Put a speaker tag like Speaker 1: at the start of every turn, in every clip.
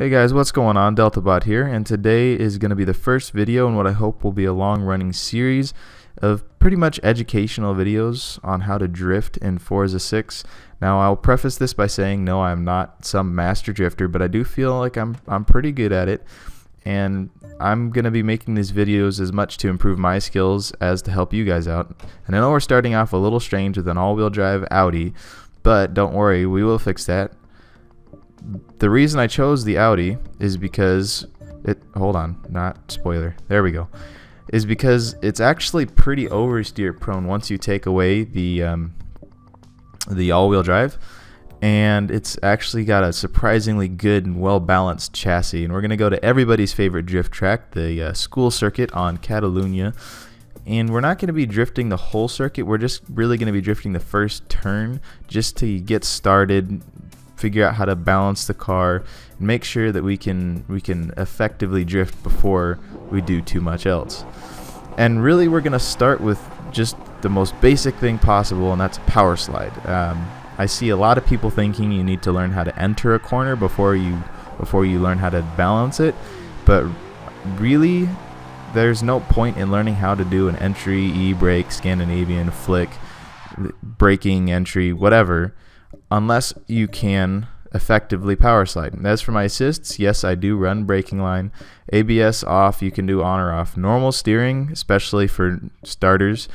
Speaker 1: Hey guys, what's going on? DeltaBot here, and today is going to be the first video in what I hope will be a long-running series of pretty much educational videos on how to drift in Forza 6. Now, I'll preface this by saying no, I'm not some master drifter, but I do feel like I'm pretty good at it, and I'm going to be making these videos as much to improve my skills as to help you guys out. And I know we're starting off a little strange with an all-wheel drive Audi, but don't worry, we will fix that. The reason I chose the Audi is because hold on, not spoiler, there we go, is because it's actually pretty oversteer prone once you take away the all-wheel drive, and it's actually got a surprisingly good and well-balanced chassis. And we're going to go to everybody's favorite drift track, the school circuit on Catalunya, and we're not going to be drifting the whole circuit, we're just really going to be drifting the first turn just to get started, figure out how to balance the car, and make sure that we can effectively drift before we do too much else. And really, we're gonna start with just the most basic thing possible, and that's a power slide. I see a lot of people thinking you need to learn how to enter a corner before you learn how to balance it, but really, there's no point in learning how to do an entry, e-brake, Scandinavian, flick, braking, entry, whatever, unless you can effectively power slide. And as for my assists, yes, I do run braking line. ABS off, you can do on or off. Normal steering, especially for starters,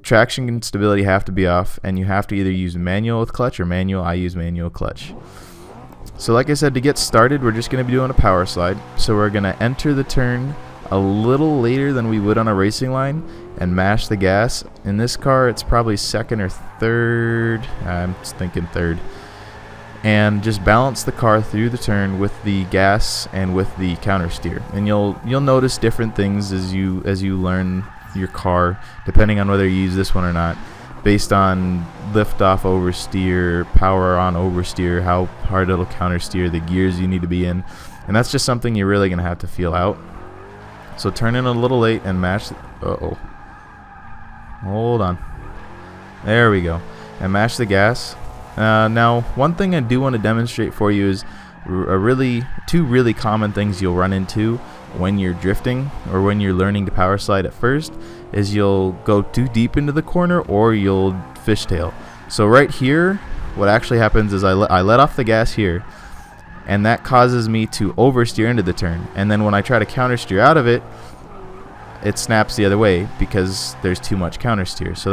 Speaker 1: traction and stability have to be off, and you have to either use manual with clutch or manual. I use manual clutch. So like I said, to get started, we're just going to be doing a power slide. So we're going to enter the turn a little later than we would on a racing line and mash the gas. In this car, it's probably second or third. I'm just thinking third. And just balance the car through the turn with the gas and with the counter steer. And you'll notice different things as you learn your car, depending on whether you use this one or not, based on lift off oversteer, power on oversteer, how hard it'll counter steer, the gears you need to be in. And that's just something you're really gonna have to feel out. So turn in a little late and mash. Hold on. There we go. And mash the gas. Now, one thing I do want to demonstrate for you is two really common things you'll run into when you're drifting or when you're learning to power slide at first is you'll go too deep into the corner or you'll fishtail. So right here, what actually happens is I let off the gas here, and that causes me to oversteer into the turn. And then when I try to counter steer out of it, it snaps the other way because there's too much counter steer. So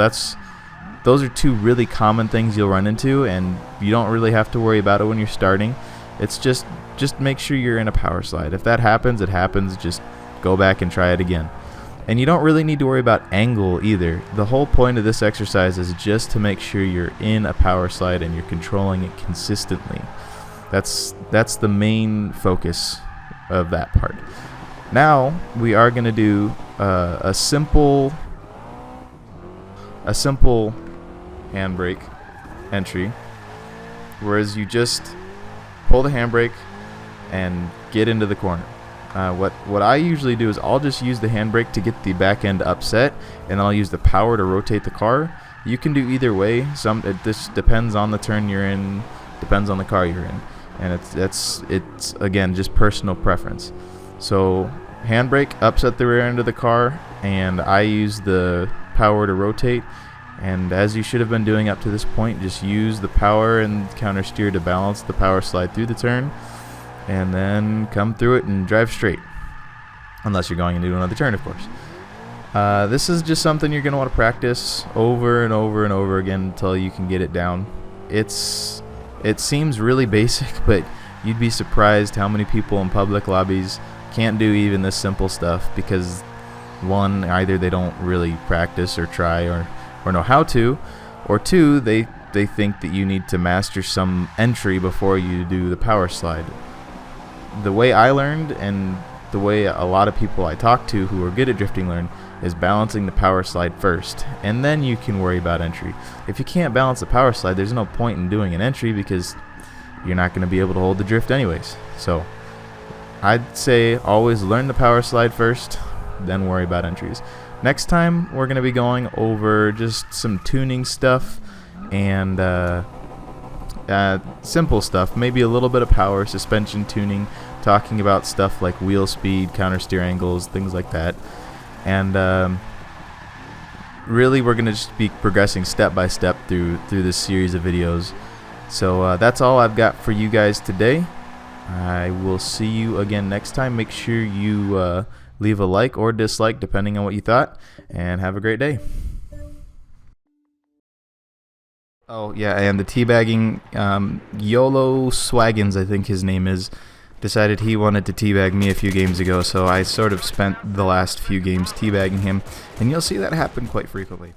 Speaker 1: those are two really common things you'll run into, and you don't really have to worry about it when you're starting. It's just make sure you're in a power slide. If that happens, it happens. Just go back and try it again. And you don't really need to worry about angle either. The whole point of this exercise is just to make sure you're in a power slide and you're controlling it consistently. That's the main focus of that part. Now we are going to do a simple handbrake entry, whereas you just pull the handbrake and get into the corner. What I usually do is I'll just use the handbrake to get the back end upset, and I'll use the power to rotate the car. You can do either way. This depends on the turn you're in, depends on the car you're in, and it's again just personal preference. So handbrake upset the rear end of the car, and I use the power to rotate. And as you should have been doing up to this point, just use the power and counter steer to balance the power slide through the turn, and then come through it and drive straight, unless you're going into another turn, of course. This is just something you're going to want to practice over and over and over again until you can get it down. It seems really basic, but you'd be surprised how many people in public lobbies can't do even this simple stuff because, one, either they don't really practice or try or know how to, or two, they think that you need to master some entry before you do the power slide. The way I learned, and the way a lot of people I talk to who are good at drifting learn, is balancing the power slide first, and then you can worry about entry. If you can't balance the power slide, there's no point in doing an entry because you're not going to be able to hold the drift anyways. So I'd say always learn the power slide first, then worry about entries. Next time, we're going to be going over just some tuning stuff and simple stuff, maybe a little bit of power, suspension tuning, talking about stuff like wheel speed, counter steer angles, things like that. And really, we're gonna just be progressing step by step through this series of videos. So that's all I've got for you guys today. I will see you again next time. Make sure you leave a like or dislike depending on what you thought, and have a great day. Oh yeah, and the teabagging, YOLO Swaggins, I think his name is, decided he wanted to teabag me a few games ago, so I sort of spent the last few games teabagging him, and you'll see that happen quite frequently.